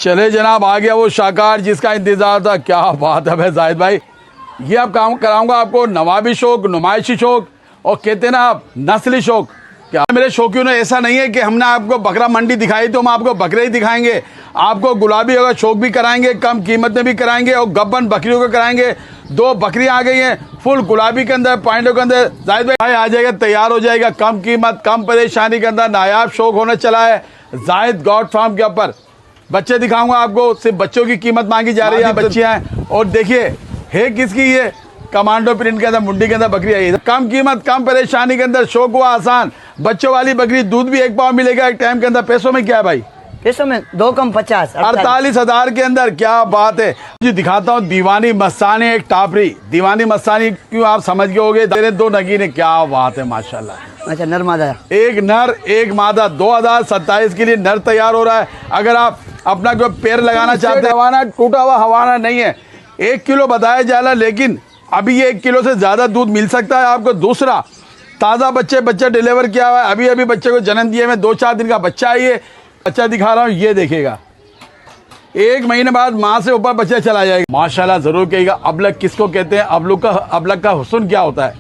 चले जनाब, आ गया वो शाहकार जिसका इंतजार था। क्या बात है भाई जाहिद भाई, ये अब काम कराऊंगा आपको नवाबी शौक, नुमाइशी शौक और कहते हैं ना आप नस्ली शौक। क्या मेरे शौकियों ने ऐसा नहीं है कि हमने आपको बकरा मंडी दिखाई तो हम आपको बकरे ही दिखाएंगे, आपको गुलाबी अगर शौक भी कराएंगे, कम कीमत में भी कराएंगे और गब्बन बकरियों को कराएंगे। 2 बकरियां आ गई हैं फुल गुलाबी के अंदर, पॉइंटों के अंदर। जाहिद भाई आ जाएगा, तैयार हो जाएगा, कम कीमत कम परेशानी के अंदर नायाब शौक होने चला है जाहिद गॉड फार्म के ऊपर। बच्चे दिखाऊंगा आपको, सिर्फ बच्चों की कीमत मांगी जा रही है, बच्चियां हैं। और देखिए है किसकी, ये कमांडो प्रिंट के अंदर मुंडी के अंदर बकरी आई है, कम कीमत कम परेशानी के अंदर, शौक हुआ आसान। बच्चों वाली बकरी, दूध भी 1 पाव मिलेगा एक टाइम के अंदर। पैसों में क्या है भाई? पैसों में 2 कम 50, 48,000 के अंदर। क्या बात है जी, दिखाता हूँ दीवानी मस्तानी, एक टापरी दीवानी मस्तानी, क्यों आप समझ गए होगे। तेरे 2 नगीने, क्या बात है माशाल्लाह। अच्छा, नर मादा, एक नर एक मादा। 2027 के लिए नर तैयार हो रहा है। अगर आप अपना कोई पैर लगाना चाहते हैं, हवाना टूटा हुआ हवाना नहीं है, 1 किलो बताया जा रहा है, लेकिन अभी ये 1 किलो से ज़्यादा दूध मिल सकता है आपको। दूसरा, ताज़ा बच्चा डिलीवर किया हुआ है, अभी बच्चे को जन्म दिए में 2-4 दिन का बच्चा है। ये बच्चा दिखा रहा हूँ, ये देखिएगा 1 महीने बाद माँ से ऊपर बच्चा चला जाएगा। माशाल्लाह जरूर कहिएगा। अबलग किसको कहते हैं? अबलग का हुस्न क्या होता है?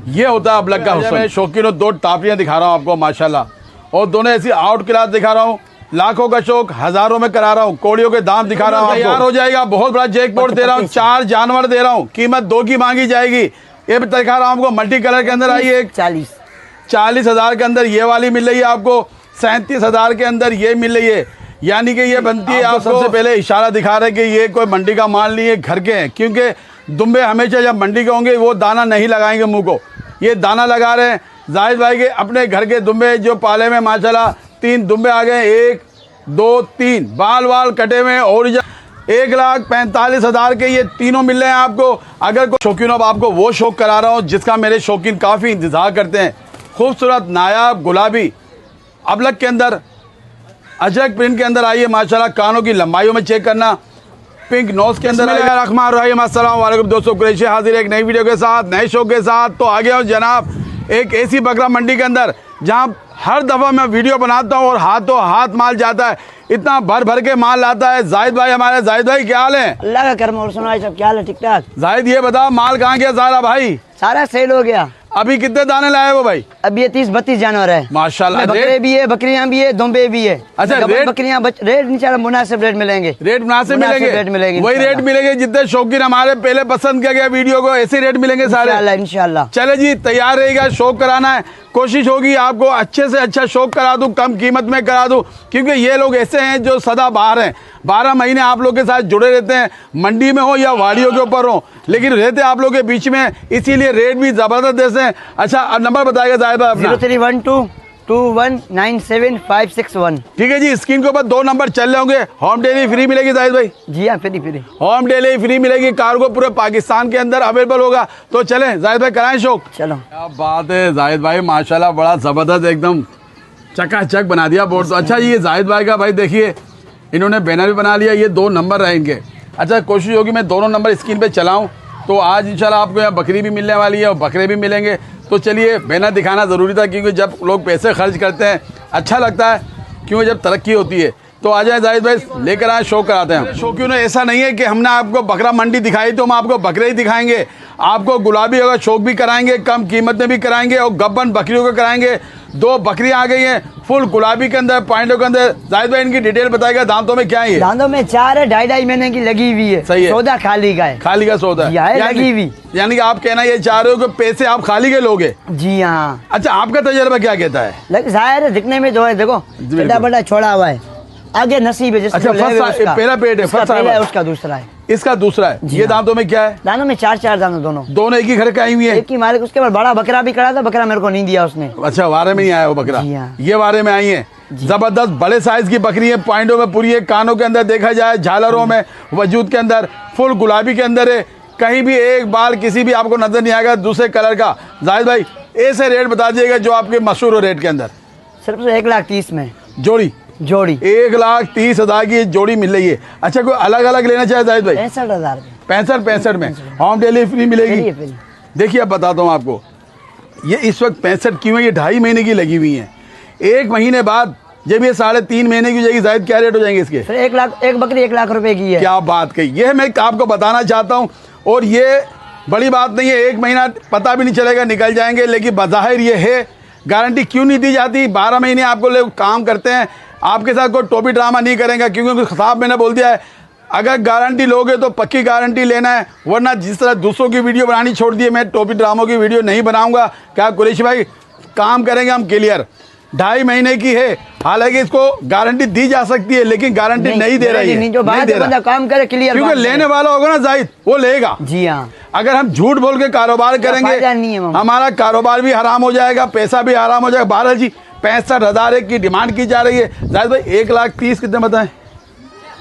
ये होता है अबलग का हुस्न। शौकीनों 2 टापियाँ दिखा रहा हूँ आपको माशाल्लाह, और दोनों ऐसी आउट क्लास दिखा रहा हूँ। लाखों का शौक हजारों में करा रहा हूँ। कोड़ियों के दाम दिखा रहा हूँ, तैयार हो जाएगा। बहुत बड़ा जैकपॉट दे रहा हूँ, 4 जानवर दे रहा हूँ, कीमत 2 की मांगी जाएगी। ये भी दिखा रहा हूँ आपको, मल्टी कलर के अंदर आई है। 40,000 के अंदर ये वाली मिल रही है आपको, 37,000 के अंदर ये मिल रही है। यानी कि ये बनती है। आप सबसे पहले इशारा दिखा रहे हैं कि ये कोई मंडी का माल नहीं है, घर के हैं, क्योंकि दुम्बे हमेशा जब मंडी के होंगे वो दाना नहीं लगाएंगे मुंह को। ये दाना लगा रहे हैं जाहिद भाई के अपने घर के दुम्बे जो पाले में माशाल्लाह 3 दुम्बे आ गए, 1 2 3 बाल कटे हुए ओरिजिनल। 1,45,000 के ये तीनों मिल रहे हैं आपको। अगर कोई शौकीन, अब आपको वो शौक करा रहा हूँ जिसका मेरे शौकीन काफ़ी इंतजार करते हैं। खूबसूरत नायाब गुलाबी अबलग के अंदर, अजरक प्रिंट के अंदर आई है माशाल्लाह। कानों की लंबाइयों में चेक करना, पिंक नोज के अंदर। अस्सलाम वालेकुम दोस्तों, कुरैशी हाजिर एक नई वीडियो के साथ, नए शो के साथ। तो आ गया हूँ जनाब एक ऐसी बकरा मंडी के अंदर जहाँ हर दफ़ा मैं वीडियो बनाता हूँ और हाथों हाथ माल जाता है, इतना भर के माल लाता है जाहिद भाई। हमारे जाहिद भाई क्या हाल है? अल्लाह का करम और सुनाई सब, क्या हाल है? ठीक ठाक। जाहिद ये बताओ माल कहाँ गया सारा भाई? सारा सेल हो गया। अभी कितने दाने लाए वो भाई? अभी ये 30-32 जानवर है माशाल्लाह। बकरे भी है, बकरियां भी है, दुम्बे भी है। अच्छा, रेट? बकरियां रेट इंशाल्लाह मुनासिब रेट मिलेंगे। रेट मुनासिब मिलेंगे, वही रेट मिलेंगे जितने शौकीन हमारे पहले पसंद किया गया वीडियो को, ऐसे रेट मिलेंगे सारे इंशाल्लाह। चले जी, तैयार रहेगा, शौक कराना है। कोशिश होगी आपको अच्छे से अच्छा शौक करा दूं, कम कीमत में करा दूं, क्योंकि ये लोग ऐसे हैं जो सदा बाहर हैं, 12 महीने आप लोग के साथ जुड़े रहते हैं, मंडी में हो या वाड़ियों के ऊपर हो, लेकिन रहते आप लोग के बीच में, इसीलिए रेट भी जबरदस्त देते हैं। अच्छा, नंबर बताएगा जाहिद भाई अपना? 03122197 ठीक है जी, स्क्रीन के ऊपर 2 नंबर चल रहे होंगे। होम डिलीवरी फ्री मिलेगी जाहिद भाई? जी हाँ, फ्री होम डिलीवरी फ्री मिलेगी। कार्गो पूरे पाकिस्तान के अंदर अवेलेबल होगा। तो चले जाहिद भाई कराएं शौक। चलो, क्या बात है जाहिद भाई, माशाल्लाह बड़ा जबरदस्त एकदम चकाचक बना दिया बोर्ड। तो अच्छा ये जाहिद भाई का भाई देखिए, इन्होंने बैनर भी बना लिया, ये 2 नंबर रहेंगे। अच्छा, कोशिश होगी मैं दोनों नंबर स्क्रीन पे चलाऊं, तो आज इंशाल्लाह आपको यहाँ बकरी भी मिलने वाली है और बकरे भी मिलेंगे। तो चलिए, बैनर दिखाना ज़रूरी था, क्योंकि जब लोग पैसे खर्च करते हैं अच्छा लगता है, क्योंकि जब तरक्की होती है। तो आ जाए जाहिद भाई, लेकर आए, शौक कराते हैं। शौकियों ने ऐसा नहीं है कि हमने आपको बकरा मंडी दिखाई तो हम आपको बकरे ही दिखाएंगे, आपको गुलाबी अगर शौक भी कराएंगे, कम कीमत में भी कराएंगे और गब्बन बकरियों को कराएंगे। 2 बकरियां आ गई हैं फुल गुलाबी के अंदर, पॉइंटों के अंदर। जाहिद भाई इनकी डिटेल बताएगा, दांतों में क्या है? दांतों में 4 है, 2.5 महीने की लगी हुई है। सही है, सौदा खाली का है। खाली का सौदा है, लगी हुई। यानी कि आप कहना ये चाह रहे हो कि पैसे आप खाली के लोगे? जी हाँ। अच्छा, आपका तजर्बा क्या कहता है? जाहिर है, दिखने में जो है, देखो बड़ा छोड़ा हुआ है, आगे नसीब है। अच्छा, पहला पेट है, उसका दूसरा है, इसका दूसरा है। ये दांतों में क्या है? दानों में 4 दाने, दोनों एक ही घर का आई हुई है, एक ही मालिक। उसके बाद बड़ा बकरा भी करा था, बकरा मेरे को नहीं दिया उसने। अच्छा, वारे में नहीं आया वो बकरा? ये वारे में आई है। जबरदस्त बड़े साइज की बकरी है, पॉइंटों में पूरी है, कानों के अंदर देखा जाए, झालरों में, वजूद के अंदर फुल गुलाबी के अंदर है, कहीं भी एक बाल किसी भी आपको नजर नहीं आएगा दूसरे कलर का। जाहिद भाई ऐसे रेट बता दीजिएगा जो आपके मशहूर रेट के अंदर। सिर्फ 1,30,000 में जोड़ी 1,30,000 की जोड़ी मिल रही है। अच्छा, कोई अलग अलग लेना चाहे जाहिद भाई? 65,000 में होम डिलीवरी मिलेगी। देखिए अब बताता हूँ आपको, ये इस वक्त 65 क्यों है, ये 2.5 महीने की लगी हुई है। 1 महीने बाद जब ये 3.5 महीने की हो जाएगी जाहिद क्या रेट हो जाएंगे इसके? सर 1 लाख, एक बकरी 1 लाख रुपए की है। क्या बात कही, ये मैं आपको बताना चाहता हूँ। और ये बड़ी बात नहीं है, 1 महीना पता भी नहीं चलेगा निकल जाएंगे, लेकिन बज़ाहिर ये है। गारंटी क्यों नहीं दी जाती? 12 महीने आपको लोग काम करते हैं, आपके साथ कोई टोपी ड्रामा नहीं करेंगे, क्योंकि साहब मैंने बोल दिया है अगर गारंटी लोगे तो पक्की गारंटी लेना है, वरना जिस तरह दूसरों की वीडियो बनानी छोड़ दी है, मैं टोपी ड्रामों की वीडियो नहीं बनाऊंगा। क्या कुरैशी भाई, काम करेंगे हम क्लियर। 2.5 महीने की है, हालांकि इसको गारंटी दी जा सकती है, लेकिन गारंटी नहीं दे रही है। जो बात है बंदा काम करे क्लियर, क्योंकि लेने वाला होगा ना जाहिद, वो लेगा। जी हाँ। अगर हम झूठ बोल के कारोबार करेंगे हमारा कारोबार भी हराम हो जाएगा, पैसा भी हराम हो जाएगा। 12 जी 65,000 की डिमांड की जा रही है। जाहिद भाई 1,30,000 कितने बताएं?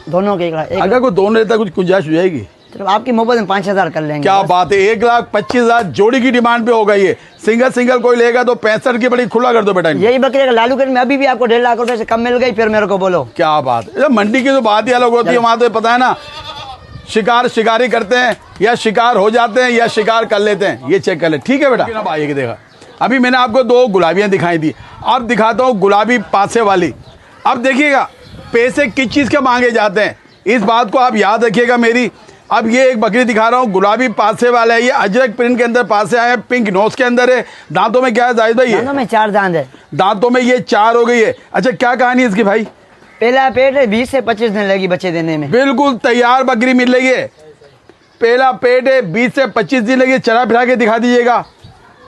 दोनों के 1 लाख। अगर कोई दोनों लेता कुछ गुंजाइश हो जाएगी? तो आपकी मोबाइल में 5,000 कर लेंगे। क्या बात है, 1,25,000 जोड़ी की डिमांड पे हो गई है। सिंगल कोई लेगा तो 65 की बड़ी खुला कर दो बेटा। यही बकरी का लालू में अभी भी आपको 1.5 लाख रुपए से कम मिल गई, फिर मेरे को बोलो। क्या बात है, मंडी की तो बात ही अलग होती है। वहां तो पता है ना, शिकारी करते हैं या शिकार हो जाते हैं या शिकार कर लेते हैं। ये चेक कर ले, ठीक है बेटा। अब आइए देखा, अभी मैंने आपको 2 गुलाबियां दिखाई थी, अब दिखाता हूँ गुलाबी पासे वाली। अब देखिएगा पैसे किस चीज़ के मांगे जाते हैं, इस बात को आप याद रखिएगा मेरी। अब ये एक बकरी दिखा रहा हूँ, गुलाबी पासे वाला है, ये अजरक प्रिंट के अंदर पासे आए हैं, पिंक नोज के अंदर है। दांतों में क्या है जाहिद भाई? दांतों में 4 दांत है। दांतों में ये 4 हो गई है। अच्छा, क्या कहानी है इसकी भाई? पहला पेट है, 20 से 25 दिन लगी बच्चे देने में। बिल्कुल तैयार बकरी मिल रही है, पहला पेट है, 20 से 25 दिन लगी। चरा फिरा के दिखा दीजिएगा।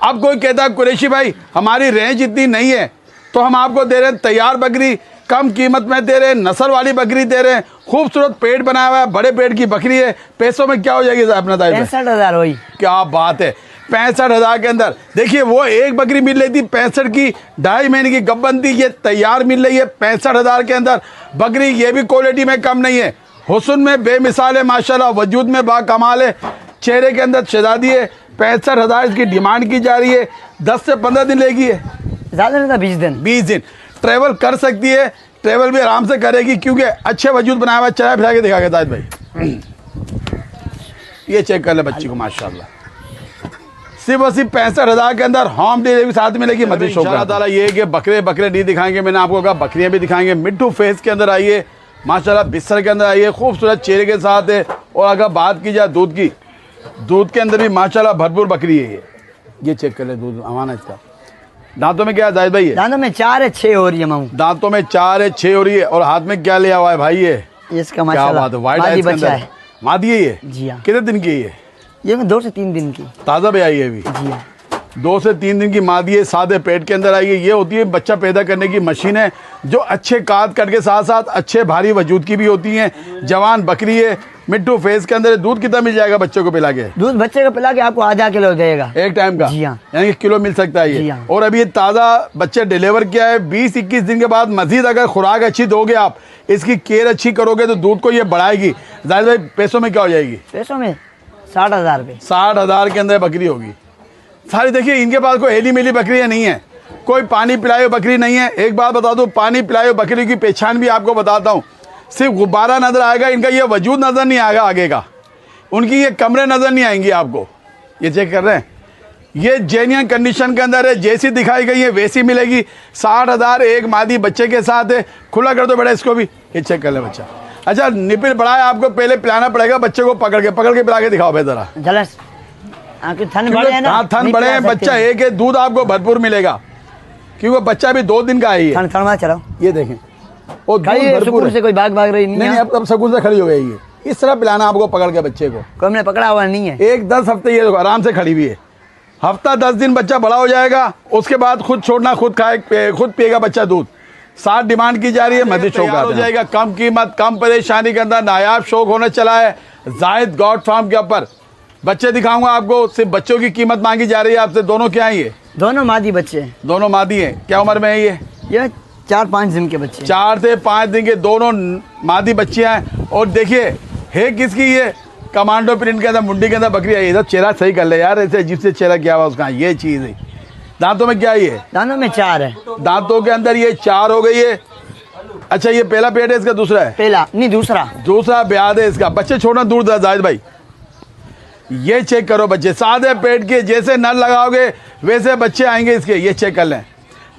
अब कोई कहता है कुरैशी भाई हमारी रेंज इतनी नहीं है, तो हम आपको दे रहे हैं तैयार बकरी, कम कीमत में दे रहे हैं, नस्ल वाली बकरी दे रहे हैं, खूबसूरत पेट बनाया हुआ है, बड़े पेट की बकरी है। पैसों में क्या हो जाएगी अपना? 65,000 हुई। क्या बात है, 65,000 के अंदर। देखिए वो एक बकरी मिल रही थी 65 की, 2.5 महीने की गब्बन थी, ये तैयार मिल रही है 65,000 के अंदर बकरी। ये भी क्वालिटी में कम नहीं है, हुस्न में बेमिसाल है माशाल्लाह, वजूद में बाकमाल है, चेहरे के अंदर शहजादी है। 65,000 इसकी डिमांड की जा रही है। 10 से 15 दिन लेगी है, ज़्यादा नहीं था 20 दिन। 20 दिन ट्रेवल कर सकती है, ट्रेवल भी आराम से करेगी, क्योंकि अच्छे वजूद बनाया हुआ। चला फिरा के दिखा के जाहिद भाई, ये चेक कर ले बच्ची को माशाल्लाह। सिर्फ और सिर्फ 65,000 के अंदर होम डिलीवरी साथ मिलेगी। मदीना इंशाअल्लाह ताला ये है कि बकरे नहीं दिखाएंगे, मैंने आपको कहा बकरियां भी दिखाएंगे। मिट्टू फेस के अंदर आइए माशाल्लाह, बिस्तर के अंदर आइए, खूबसूरत चेहरे के साथ है। और अगर बात की जाए दूध की, दूध के अंदर भी माशाल्लाह भरपूर बकरी है। ये चेक कर ले दूध हमारा इसका। दांतों में क्या है जाहिद भाई? है दांतों में 4 है, 6 हो रही है मामू। दांतों में 4 है, 6 हो रही है। और हाथ में क्या लिया हुआ है भाई? ये इसका माशाल्लाह क्या बात है, व्हाइट आइज के अंदर मादी है ये। जी हाँ। कितने दिन की है ये? ये 2 से 3 दिन की ताज़ा पे आई है अभी। जी हाँ। 2 से 3 दिन की मादी है, सादे पेट के अंदर आई है। ये होती है बच्चा पैदा करने की मशीन है, जो अच्छे काट के साथ साथ अच्छे भारी वजूद की भी होती हैं। जवान बकरी है, मिट्टू फेस के अंदर। दूध कितना मिल जाएगा बच्चे को पिला के? दूध बच्चे को पिला के आपको आधा किलो देगा एक टाइम का। जी हाँ। यानी कि किलो मिल सकता है ये। जी हाँ। और अभी ये ताज़ा बच्चे डिलीवर किया है। 20-21 दिन के बाद मजीद अगर खुराक अच्छी दोगे, आप इसकी केयर अच्छी करोगे, तो दूध को ये बढ़ाएगी। जाहिद भाई पैसों में क्या हो जाएगी? पैसों में 60,000 रुपये। 60,000 के अंदर बकरी होगी सारी। देखिए इनके पास कोई हेली मेली बकरियाँ नहीं है, कोई पानी पिलाए बकरी नहीं है। एक बात बता दूं, पानी पिलाए बकरी की पहचान भी आपको बताता हूँ। सिर्फ गुब्बारा नजर आएगा, इनका ये वजूद नजर नहीं आएगा आगे का, उनकी ये कमरे नजर नहीं आएंगी आपको। ये चेक कर रहे हैं, ये जेन्युइन कंडीशन के अंदर है, जैसी दिखाई गई है वैसी मिलेगी। 60,000 एक मादी बच्चे के साथ है। खुला कर दो बेटा इसको भी, ये चेक कर ले बच्चा। अच्छा निपिल बड़ा है, आपको पहले पिलाना पड़ेगा बच्चे को, पकड़ के पिला के दिखाओ भाई जरा। जलस आपके थन बड़े हैं ना? हाँ थन बड़े हैं, बच्चा एक है, दूध आपको भरपूर मिलेगा, क्योंकि बच्चा भी 2 दिन का है। थन में चलाओ, ये देखें, और दूध भरपूर है। से कोई भाग रही नहीं है। अब सुकून से खड़ी हो गई है। इस तरह पिलाना आपको पकड़ के बच्चे को। कोई हमने पकड़ा हुआ नहीं है। 10 हफ्ते ये आराम से खड़ी हुई है। हफ्ता 10 दिन बच्चा बड़ा हो जाएगा, उसके बाद खुद छोड़ना, खुद खाए, खुद पिएगा बच्चा दूध। 60 डिमांड की जा रही है। मजीद शौक हो जाएगा, कम कीमत कम परेशानी के अंदर नायाब शौक होने चला है जाहिद गॉड फार्म के ऊपर। बच्चे दिखाऊंगा आपको, सिर्फ बच्चों की कीमत मांगी जा रही है आपसे। दोनों क्या है ये? दोनों मादी बच्चे हैं। दोनों मादी हैं। क्या उम्र में है ये 4-5 दिन के बच्चे। 4 से 5 दिन के दोनों मादी बच्चियां हैं। और देखिए है किसकी? ये कमांडो प्रिंट के अंदर मुंडी के अंदर बकरी है। इधर चेहरा सही कर ले यार, ऐसे अजीब से चेहरा क्या हुआ उसका। ये चीज़ है। दांतों में क्या है ये? दांतों में 4 है। दांतों के अंदर ये 4 हो गई है। अच्छा ये पहला पेट है इसका? दूसरा है? पहला नहीं, दूसरा ब्याद है इसका। बच्चे छोड़ना दूर था जाहिद भाई। ये चेक करो बच्चे, सादे पेट के, जैसे नल लगाओगे वैसे बच्चे आएंगे इसके। ये चेक कर लें,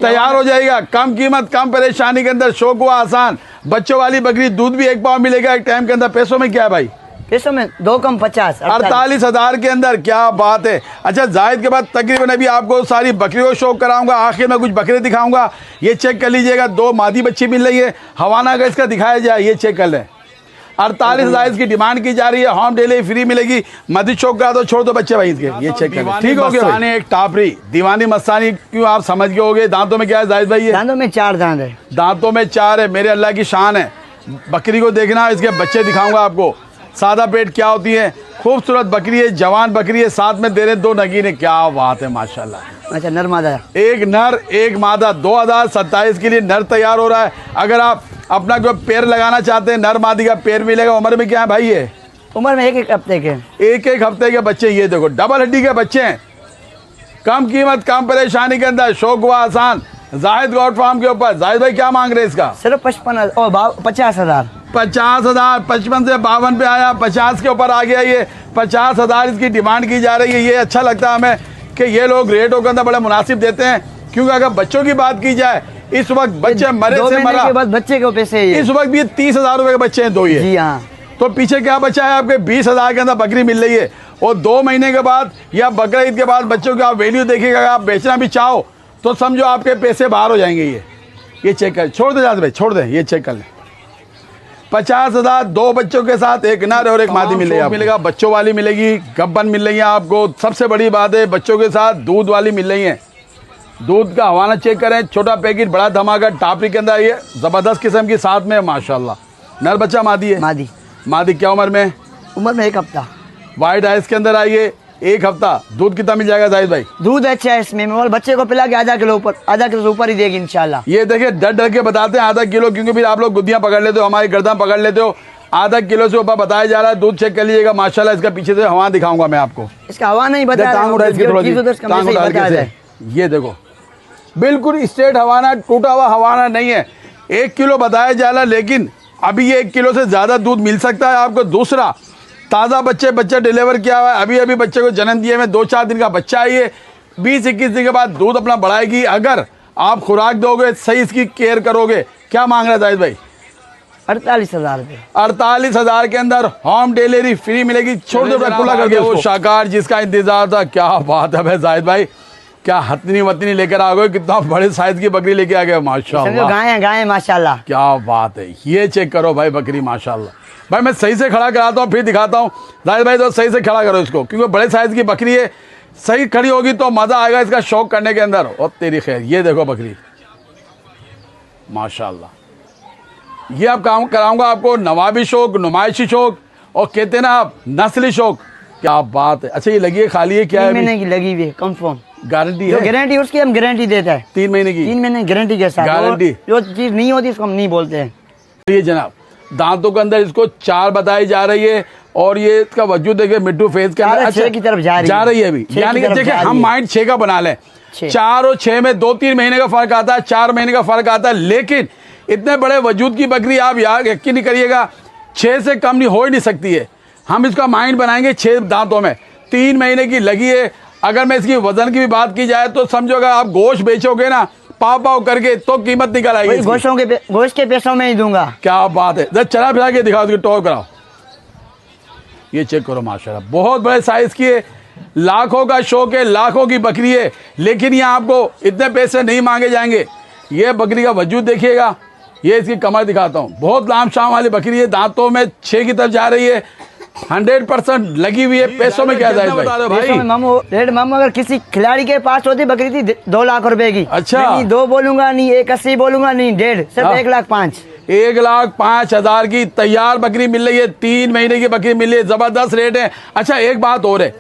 तैयार हो जाएगा। कम कीमत कम परेशानी के अंदर शौक हुआ आसान। बच्चों वाली बकरी दूध भी 1 पाव मिलेगा एक टाइम के अंदर। पैसों में क्या है भाई? पैसों में 2 कम 50 48,000 के अंदर। क्या बात है। अच्छा जायद के बाद तकरीबन अभी आपको सारी बकरियों को शौक कराऊंगा। आखिर में कुछ बकरे दिखाऊंगा। ये चेक कर लीजिएगा, 2 मादी बच्ची मिल रही है। हवाना का इसका दिखाया जाए, ये चेक कर लें। 48,000 इसकी डिमांड की जा रही है। होम डिलीवरी फ्री मिलेगी। मस्जिद चौक का तो छोड़ दो बच्चे भाई इसके। ये चेक कर, ठीक हो गया। एक टापरी दीवानी मस्तानी, क्यों आप समझ गए होगे। दांतों में क्या है जाहिद भाई? ये दांतों में 4 दांत है। दांतों में 4 है। मेरे अल्लाह की शान है। बकरी को देखना, इसके बच्चे दिखाऊंगा आपको। सादा पेट क्या होती है, खूबसूरत बकरी है, जवान बकरी है, साथ में दे रहे 2 नगीने। क्या बात है माशाल्लाह। अच्छा नर मादा, एक नर एक मादा। 2027 के लिए नर तैयार हो रहा है। अगर आप अपना कोई पैर लगाना चाहते हैं, नर मादी का पैर मिलेगा। उम्र में क्या है भाई? ये उम्र में 1 हफ्ते के। 1 हफ्ते के बच्चे। ये देखो डबल हड्डी के बच्चे हैं। कम कीमत कम परेशानी के अंदर शौक हुआ आसान। जाहिद गॉड फार्म के ऊपर। जाहिद भाई क्या मांग रहे हैं इसका? सिर्फ 50,000। 50,000। 55 से 52 पे आया, 50 के ऊपर आ गया। ये 50,000 इसकी डिमांड की जा रही है। ये अच्छा लगता है हमें कि ये लोग रेटों के अंदर बड़ा मुनासिब देते हैं। क्योंकि अगर बच्चों की बात की जाए, इस वक्त बच्चे मरे से मरा के बाद बच्चे के पैसे इस वक्त भी 30,000 रुपए के बच्चे हैं 2 ये। जी हाँ। तो पीछे क्या बचा है आपके? 20,000 के अंदर बकरी मिल रही है। और 2 महीने के बाद या बकरा ईद के बाद बच्चों की आप वैल्यू देखिएगा। अगर आप बेचना भी चाहो तो समझो आपके पैसे बाहर हो जाएंगे। ये चेक कर, छोड़ दे जाते भाई, छोड़ दे। ये चेक कर ले। 50,000 2 बच्चों के साथ, एक नर और एक मादी मिलेगा। बच्चों वाली मिलेगी, गब्बन मिल रही है आपको। सबसे बड़ी बात है बच्चों के साथ दूध वाली मिल रही है। दूध का हवाना चेक करें, छोटा पैकेट बड़ा धमाका टापरी के अंदर। ये जबरदस्त किस्म की साथ में माशाल्लाह। नर बच्चा मादी है? मादी क्या उम्र में? उम्र में 1 हफ्ता। वाइट आइस के अंदर आइए। 1 हफ्ता। दूध कितना मिल जाएगा जाहिद भाई? दूध अच्छा है इसमें। और बच्चे को पिला के आधा किलो से ऊपर ही देगी इंशाल्लाह। ये देखिए डर डर के बताते हैं आधा किलो, क्योंकि फिर आप लोग गुद्दियां पकड़ लेते हो, हमारी गर्दन पकड़ लेते हो। आधा किलो से ऊपर बताया जा रहा है। दूध चेक कर लीजिएगा माशाल्लाह। इसका पीछे से हवा दिखाऊंगा मैं आपको। इसका हवा नहीं बताया। ये देखो बिल्कुल स्ट्रेट हवाना, टूटा हुआ हवाना नहीं है। 1 किलो बताया जा रहा है, लेकिन अभी ये 1 किलो से ज्यादा दूध मिल सकता है आपको। दूसरा, ताज़ा बच्चा डिलीवर किया हुआ है। अभी बच्चे को जन्म दिए में 2-4 दिन का बच्चा है। ये 20-21 दिन के बाद दूध अपना बढ़ाएगी अगर आप खुराक दोगे, सही इसकी केयर करोगे। क्या मांग रहा है जाहिद भाई? 48,000 रुपये। 48,000 के अंदर होम डिलीवरी फ्री मिलेगी। छोड़ दो खुला कर दो। वो शाकार जिसका इंतजार था। क्या बात है भाई जाहिद भाई, क्या हथनी वतनी लेकर आ गए। कितना बड़े साइज की बकरी लेके आ गए माशाल्लाह। गाय माशाल्लाह। क्या बात है। ये चेक करो भाई बकरी माशाल्लाह। भाई मैं सही से खड़ा कराता हूँ फिर दिखाता हूँ। जाहिद भाई तो सही से खड़ा करो इसको, क्योंकि बड़े साइज की बकरी है। सही खड़ी होगी तो मजा आएगा इसका शौक करने के अंदर। और तेरी खैर, ये देखो बकरी माशाल्लाह। ये अब काम कराऊंगा आपको नवाबी शौक, नुमाइशी शौक, और कहते हैं ना आप नस्ली शौक। क्या बात है। अच्छा ये लगी है खाली है क्या है? 3 महीने की लगी हुई है कंफर्म। गारंटी है? गारंटी उसकी हम गारंटी देते हैं 3 महीने की। 3 महीने गारंटी के साथ। गारंटी। जो चीज नहीं होती इसको हम नहीं बोलते हैं। ये जनाब दांतों के अंदर इसको 4 बताई जा रही है। और ये इसका वजूद देखिए मिट्टू फेस के अंदर 6 की तरफ जा रही है अभी। यानी कि देखिए हम माइंड 6 का बना लें। 4 और 6 में 2-3 महीने का फर्क आता है, 4 महीने का फर्क आता है। लेकिन इतने बड़े वजूद की बकरी आप यकीन नहीं करिएगा 6 से कम नहीं हो ही नहीं सकती है। हम इसका माइंड बनाएंगे 6 दांतों में। 3 महीने की लगी है। अगर मैं इसकी वजन की भी बात की जाए तो समझो अगर आप गोश्त बेचोगे ना पाव करके तो कीमत निकल आएगी। गोश्त के पैसों में ही दूंगा। क्या बात है। जब चला फिरा के दिखाओ, टॉप कराओ। ये चेक करो माशाल्लाह, बहुत बड़े साइज की है। लाखों का शौक है, लाखों की बकरी है। लेकिन यहाँ आपको इतने पैसे नहीं मांगे जाएंगे। ये बकरी का वजूद देखिएगा। ये इसकी कमर दिखाता हूँ, बहुत लाम शाम वाली बकरी है। दांतों में 6 की तरफ जा रही है। 100% लगी हुई है। पैसों में क्या जायज भाई? मामू अगर किसी खिलाड़ी के पास होती बकरी थी 2 लाख रुपए की। अच्छा। नहीं 2 बोलूंगा, नहीं 180 बोलूंगा, नहीं 1.5, सिर्फ 1,05,000। 1,05,000 की तैयार बकरी मिल रही है। 3 महीने की बकरी मिल रही है। जबरदस्त रेट है। अच्छा एक बात और है,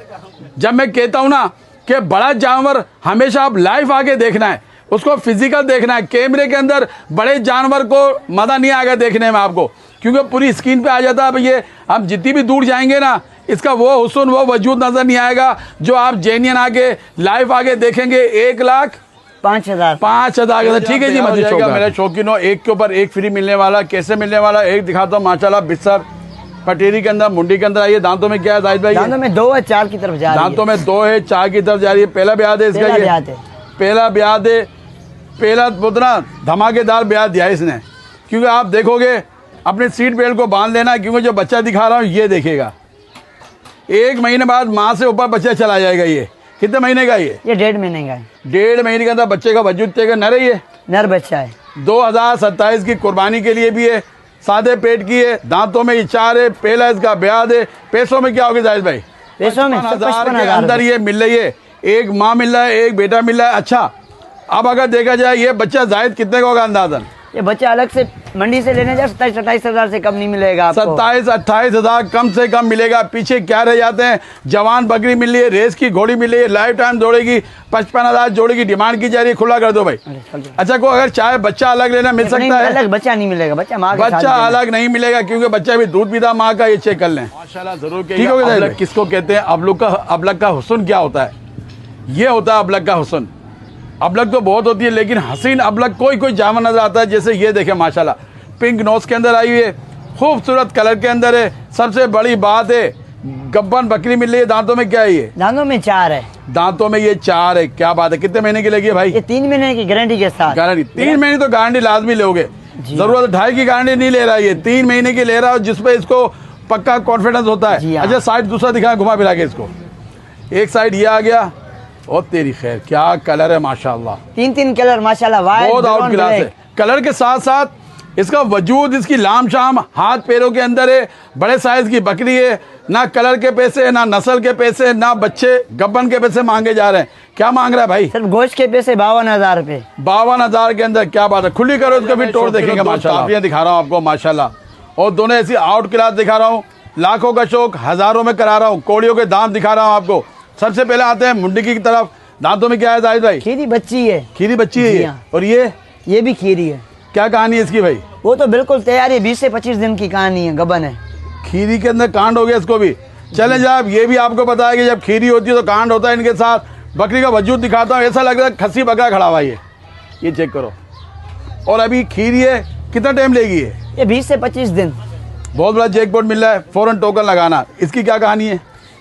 जब मैं कहता हूँ ना कि बड़ा जानवर हमेशा आप लाइव आके देखना है, उसको फिजिकल देखना है। कैमरे के अंदर बड़े जानवर को मजा नहीं आएगा देखने में आपको, क्योंकि पूरी स्क्रीन पे आ जाता है। ये हम जितनी भी दूर जाएंगे ना इसका वो हुस्न वो वजूद नजर नहीं आएगा जो आप जेन्यन आके लाइव आके देखेंगे। 1,05,000 ठीक है जी। मेरे शौकीनों, एक के ऊपर एक फ्री मिलने वाला। कैसे मिलने वाला एक दिखाता हूँ माशाल्लाह। बिस्तर पटेरी के अंदर, मुंडी के अंदर आइए। दांतों में क्या है जाहिद भाई? दांतों में 2 है, 4 की तरफ जा रही है। दांतों में 2 है, 4 की तरफ जा रही है। पहला ब्याद है इसका। ये पहला ब्याद है। पहला उतना धमाकेदार ब्याह दिया इसने, क्योंकि आप देखोगे अपने सीट बेल्ट को बांध लेना, क्योंकि जो बच्चा दिखा रहा हूँ ये देखेगा, 1 महीने बाद माँ से ऊपर बच्चा चला जाएगा। ये कितने महीने का ये 1.5 महीने का है। 1.5 महीने के अंदर बच्चे का वजूद चेक नर है ये, नर बच्चा है। 2027 की कुर्बानी के लिए भी है, सादे पेट की है, दांतों में ये 4 है, पहला इसका ब्याह है। पैसों में क्या होगा जाहिद भाई? पैसों में 55,000 के अंदर ये मिल रही है, एक माँ मिल रहा है, एक बेटा मिल रहा है। अच्छा, अब अगर देखा जाए ये बच्चा जाहिद कितने का होगा अंदाजन? ये बच्चा अलग से मंडी से लेने जाए 27-28 हज़ार से कम नहीं मिलेगा आपको। 27-28 हज़ार कम से कम मिलेगा। पीछे क्या रह जाते हैं, जवान बकरी मिल रही है, रेस की घोड़ी मिल रही है, लाइफ टाइम दौड़ेगी, 55,000 जोड़ी की डिमांड की जा रही है। खुला कर दो भाई। अच्छा, को अगर चाहे बच्चा अलग लेना मिल सकता है? अलग बच्चा नहीं मिलेगा, बच्चा माँ के साथ बच्चा अलग नहीं मिलेगा, क्योंकि बच्चा भी दूध पीता माँ का। ये चेक कर लें माशाल्लाह, जरूर ठीक हो गया। किसको कहते हैं अबलग का हुस्न क्या होता है? ये होता है अबलग का हुस्न। अबलग तो बहुत होती है, लेकिन हसीन अबलग कोई जामा नजर आता है। जैसे ये देखें माशाल्लाह, पिंक नोज के अंदर आई हुई है, खूबसूरत कलर के अंदर है। सबसे बड़ी बात है गब्बन बकरी मिल रही है। दांतों में क्या है ये? दांतों में 4 है। दांतों में ये 4 है, क्या बात है। कितने महीने की लगी है भाई? ये 3 महीने की गारंटी के साथ। गारंटी 3 महीने तो गारंटी लाजमी लोगे, जरूरत 2.5 की गारंटी नहीं ले रहा है ये, 3 महीने की ले रहा है, जिसपे इसको पक्का कॉन्फिडेंस होता है। अच्छा, साइड दूसरा दिखा, घुमा फिरा के इसको। एक साइड ये आ गया, और तेरी खैर क्या कलर है माशाल्लाह, 3 कलर माशाल्लाह, बहुत आउट क्लास है। कलर के साथ साथ इसका वजूद, इसकी लाम शाम हाथ पैरों के अंदर है। बड़े साइज की बकरी है, ना कलर के पैसे, ना नस्ल के पैसे, ना बच्चे गब्बन के पैसे मांगे जा रहे हैं। क्या मांग रहा है भाई? सिर्फ गोश्त के पैसे 52,000 रुपए। 52,000 के अंदर, क्या बात है। खुली करो इसको भी तोड़ देखेंगे माशाल्लाह। दिखा रहा हूँ आपको माशाल्लाह, और दोनों ऐसी आउट क्लास दिखा रहा हूँ। लाखों का शौक हजारों में करा रहा हूँ। कोड़ियों के दाम दिखा रहा हूँ आपको। सबसे पहले आते हैं मुंडी की तरफ। दांतों में क्या है जाहिद भाई? खीरी बच्ची है। खीरी बच्ची है ये। और ये भी खीरी है। क्या कहानी है इसकी भाई? वो तो बिल्कुल तैयार है, 20 से 25 दिन की कहानी है, गबन है। खीरी के अंदर कांड हो गया इसको भी। चले जब ये भी आपको पता है कि जब खीरी होती है तो कांड होता है इनके साथ। बकरी का वजूद दिखाता हूँ, ऐसा लग रहा है खस्सी बकरा खड़ा हुआ है ये चेक करो। और अभी खीरी है, कितना टाइम लेगी ये? 20 से 25 दिन। बहुत बड़ा जैकपॉट मिल रहा है, फौरन टोकन लगाना। इसकी क्या कहानी है?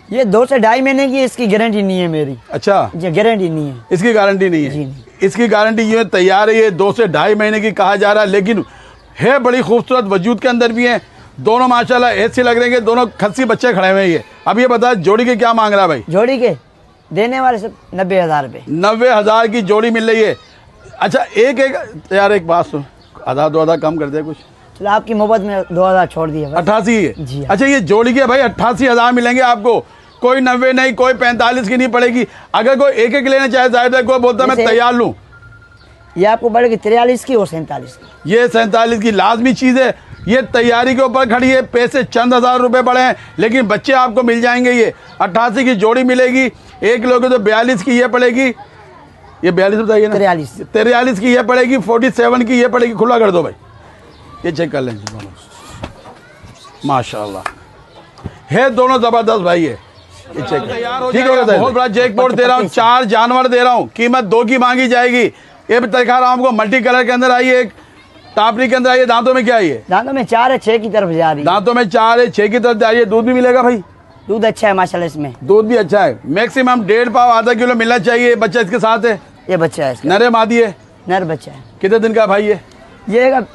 ये 2 से 2.5 महीने की, इसकी गारंटी नहीं है मेरी। अच्छा, ये गारंटी नहीं है, इसकी गारंटी नहीं है। इसकी गारंटी ये तैयार है, ये 2 से 2.5 महीने की कहा जा रहा है, लेकिन है बड़ी खूबसूरत, वजूद के अंदर भी है। दोनों माशाल्लाह ऐसे लग रहे हैं कि दोनों खस्सी बच्चे खड़े हुए हैं। अब ये बता, जोड़ी के क्या मांग रहा है भाई? जोड़ी के देने वाले सब 90,000 रुपए। 90,000 की जोड़ी मिल रही है। अच्छा, एक यार एक बात सुन, 1,000-2,000 कम कर दे कुछ। चलो आपकी मोहब्बत में 2,000 छोड़ दिए। 88 है जी। अच्छा, ये जोड़ी के भाई 88,000 मिलेंगे आपको। कोई 90 नहीं, कोई 45 की नहीं पड़ेगी। अगर कोई एक लेना चाहे जाहिद भाई, कोई बोलता मैं तैयार लूँ, ये आपको पड़ेगी 43 की और 47 की। ये 47 की लाजमी चीज़ है। ये तैयारी के ऊपर खड़ी है, पैसे चंद हज़ार रुपए पड़े हैं, लेकिन बच्चे आपको मिल जाएंगे। ये 88 की जोड़ी मिलेगी। एक लोगे तो 42 की ये पड़ेगी, ये 42 बताइए ना, 43 की ये पड़ेगी, 47 की ये पड़ेगी। खुला कर दो भाई, ये चेक कर लें दोनों, माशाल्लाह है दोनों ज़बरदस्त भाई। ये चेक ठीक हो गया। बहुत बड़ा जैकपॉट दे रहा हूँ, 4 जानवर दे रहा हूँ, कीमत 2 की मांगी जाएगी। ये भी दिखा रहा हूँ आपको, मल्टी कलर के अंदर आई है, एक टापरी के अंदर आई है। दांतों में क्या है ये? दांतों में 4 है, 6 की तरफ जा रही है। दांतों में 4 है, 6 की तरफ जा रही है। दूध भी मिलेगा भाई? दूध अच्छा है माशाल्लाह, इसमें दूध भी अच्छा है। मैक्सिमम 1.5 पाव आधा किलो मिलना चाहिए। बच्चा इसके साथ है? ये बच्चा है, नर है मादी है? नर बच्चा है। कितने दिन का भाई ये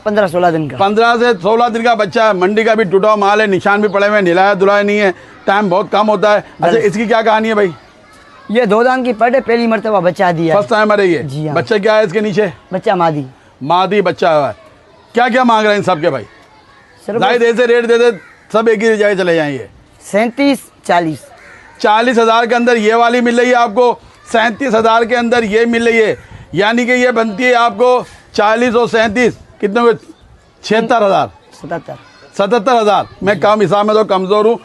15-16 दिन का। 15 से 16 दिन का बच्चा है। मंडी का भी टूटा हुआ माल है, निशान भी पड़े हुए हैं, निलाया धुलाया नहीं है, टाइम बहुत कम होता है। अच्छा, इसकी क्या कहानी है भाई? ये 2 दांत की पड़े, पहली मरतबा बच्चा दिया, फर्स्ट टाइम है ये। जी हाँ। बच्चा क्या है इसके नीचे? बच्चा मादी बच्चा है। क्या क्या मांग रहे हैं इन सब के भाई? जाहिद ऐसे रेट दे दे सब एक ही जगह चले जाएंगे। 37-40 40,000 के अंदर ये वाली मिल रही है आपको, 37,000 के अंदर ये मिल रही है। यानी कि ये बनती है आपको 40 और 37 कितने को? 76,000 77,000। मैं कम हिसाब में तो कमज़ोर हूँ।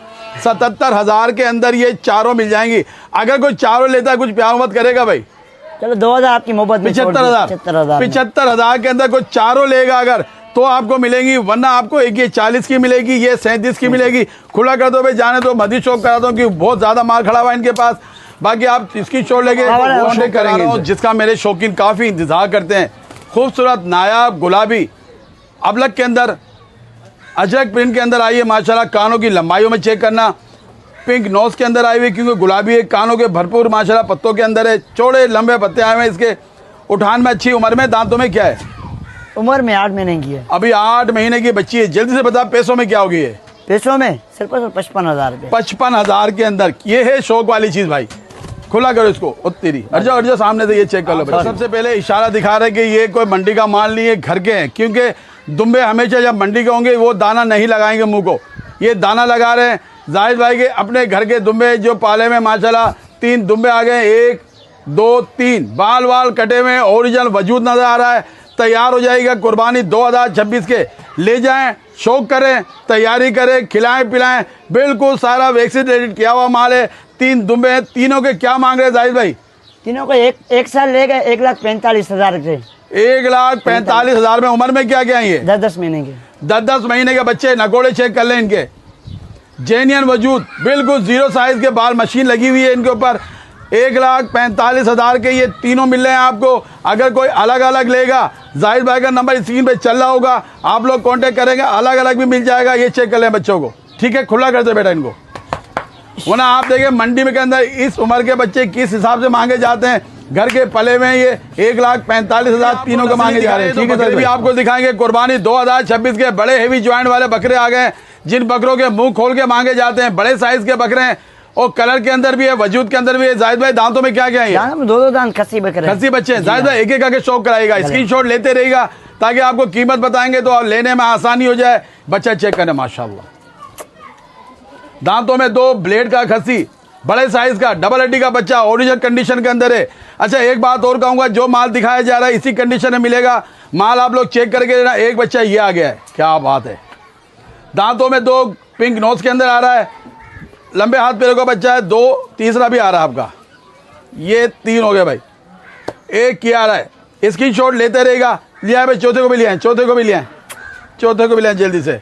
77,000 के अंदर ये चारों मिल जाएंगी। अगर कोई चारों लेता है कुछ प्यार मत करेगा भाई। चलो 2,000 आपकी मोहब्बत में। 75,000 के अंदर कोई चारों लेगा अगर, तो आपको मिलेंगी, वरना आपको एक ये 40 की मिलेगी, ये 37 की मिलेगी। खुला कर दो भाई, जाने दो। मदी शौक करा दो कि बहुत ज़्यादा माल खड़ा हुआ है इनके पास। बाकी आप इसकी छोड़ लेंगे करेंगे, जिसका मेरे शौकीन काफ़ी इंतजार करते हैं। खूबसूरत नायाब गुलाबी अबलग के अंदर, अजरक प्रिंट के अंदर आई है माशाल्लाह। कानों की लंबाइयों में चेक करना, पिंक नोज के अंदर आई हुई, क्योंकि गुलाबी है। कानों के भरपूर माशाल्लाह पत्तों के अंदर है, चौड़े लंबे पत्ते आए हुए हैं इसके। उठान में अच्छी उम्र में, दांतों में क्या है? उम्र में 8 महीने की है। अभी 8 महीने की बच्ची है। जल्दी से बता पैसों में क्या होगी ये? पैसों में सिर्फ 55,000 रुपये। 55,000 के अंदर। ये है शौक वाली चीज भाई। खुला करो इसको। ओ तेरी अर्जा सामने से ये चेक कर लो भाई। सबसे पहले इशारा दिखा रहे कि ये कोई मंडी का माल नहीं है, घर के हैं, क्योंकि दुम्बे हमेशा जब मंडी के होंगे वो दाना नहीं लगाएंगे मुंह को। ये दाना लगा रहे हैं जाहिद भाई के अपने घर के दुम्बे जो पाले में माशाल्लाह 3 दुम्बे आ गए। 1 2 3 बाल वाल कटे हुए, ओरिजिनल वजूद नजर आ रहा है। तैयार हो जाएगा कुर्बानी 2026 के। ले जाएं, शौक करें, तैयारी करें, खिलाएं पिलाएं, बिल्कुल सारा वैक्सीनेटेड किया हुआ माल है। 3 दुम्बे हैं। तीनों के क्या मांग रहे हैं जाहिद भाई? तीनों को एक साल ले गए 1,45,000 रुपये। 1,45,000 में। उम्र में क्या क्या है ये? 10 महीने के। 10 महीने के बच्चे। नकोड़े चेक कर लें इनके, जेन्युइन वजूद, बिल्कुल 0 साइज के बाल, मशीन लगी हुई है इनके ऊपर। 1,45,000 के ये तीनों मिल रहे हैं आपको। अगर कोई अलग अलग लेगा, जाहिद भाई का नंबर स्क्रीन पे चल रहा होगा, आप लोग कांटेक्ट करेंगे, अलग अलग भी मिल जाएगा। ये चेक कर लें बच्चों को, ठीक है? खुला करते बेटा इनको, वरना आप देखें मंडी में के अंदर इस उम्र के बच्चे किस हिसाब से मांगे जाते हैं। घर के पले में ये 1,45,000 तीनों को मांगे जा रहे हैं। ठीक है सर, भी आपको दिखाएंगे कुर्बानी 2026 के बड़े हेवी ज्वाइंट वाले बकरे आ गए, जिन बकरों के मुंह खोल के मांगे जाते हैं। बड़े साइज के बकरे हैं और कलर के अंदर भी है, वजूद के अंदर भी है। जाहिद भाई दांतों में क्या क्या है? दांतों में 2 दांत खस्सी बकरे, खस्सी बच्चे हैं। जाहिद भाई एक एक आके शौक कराएगा, स्क्रीनशॉट लेते रहेगा ताकि आपको कीमत बताएंगे तो लेने में आसानी हो जाए। बच्चा चेक करें माशाल्लाह, दांतों में 2 ब्लेड का खस्सी, बड़े साइज का, डबल हड्डी का बच्चा, ओरिजिनल कंडीशन के अंदर है। अच्छा एक बात और कहूंगा, जो माल दिखाया जा रहा है इसी कंडीशन में मिलेगा। माल आप लोग चेक करके देना। एक बच्चा ये आ गया है, क्या बात है। दांतों में 2 पिंक नोज के अंदर आ रहा है, लंबे हाथ पैरों का बच्चा है। 2 तीसरा भी आ रहा है आपका, ये 3 हो गए भाई। एक किया आ रहा है, स्क्रीनशॉट लेते रहेगा। लिया भाई, चौथे को भी लिया, चौथे को भी लिया, चौथे को भी लिया जल्दी से।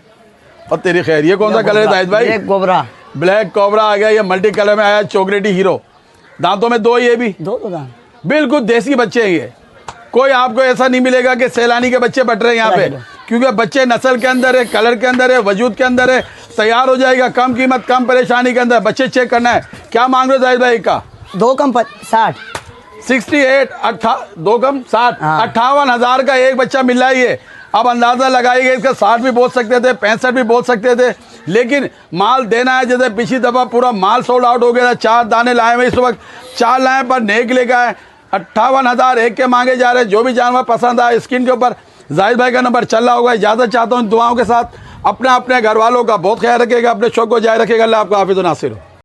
और तेरी खैर, ये कौन सा कलर है जाहिद भाई? ब्लैक कोबरा आ गया। ये मल्टी कलर में आया, चॉकलेटी हीरो। दांतों में 2, ये भी 2 दांत, बिल्कुल देसी बच्चे हैं ये। कोई आपको ऐसा नहीं मिलेगा कि सैलानी के बच्चे बट रहे हैं यहाँ पे, क्योंकि बच्चे नस्ल के अंदर है, कलर के अंदर है, वजूद के अंदर है। तैयार हो जाएगा, कम कीमत, कम परेशानी के अंदर। बच्चे चेक करना है। क्या मांग रहे हो जाहिद भाई का? 2 कम 60, 68 2 कम 60, 58,000 का एक बच्चा मिल रहा है ये। अब अंदाजा लगाइएगा, इसका 60 भी बोल सकते थे, 65 भी बोल सकते थे, लेकिन माल देना है। जैसे पिछली दफा पूरा माल सोल्ड आउट हो गया था। 4 दाने लाए हुए, इस वक्त 4 लाए पर नेक लेकर आए। 58,000 एक के मांगे जा रहे हैं। जो भी जानवर पसंद आए स्क्रीन के ऊपर जाहिद भाई का नंबर चल रहा होगा। इजाजत चाहता हूँ दुआओं के साथ। अपने घर वालों का बहुत ख्याल रखेगा, अपने शौक को जारी रखेगा। अल्लाह आपको हाफिज़ व नासिर हो।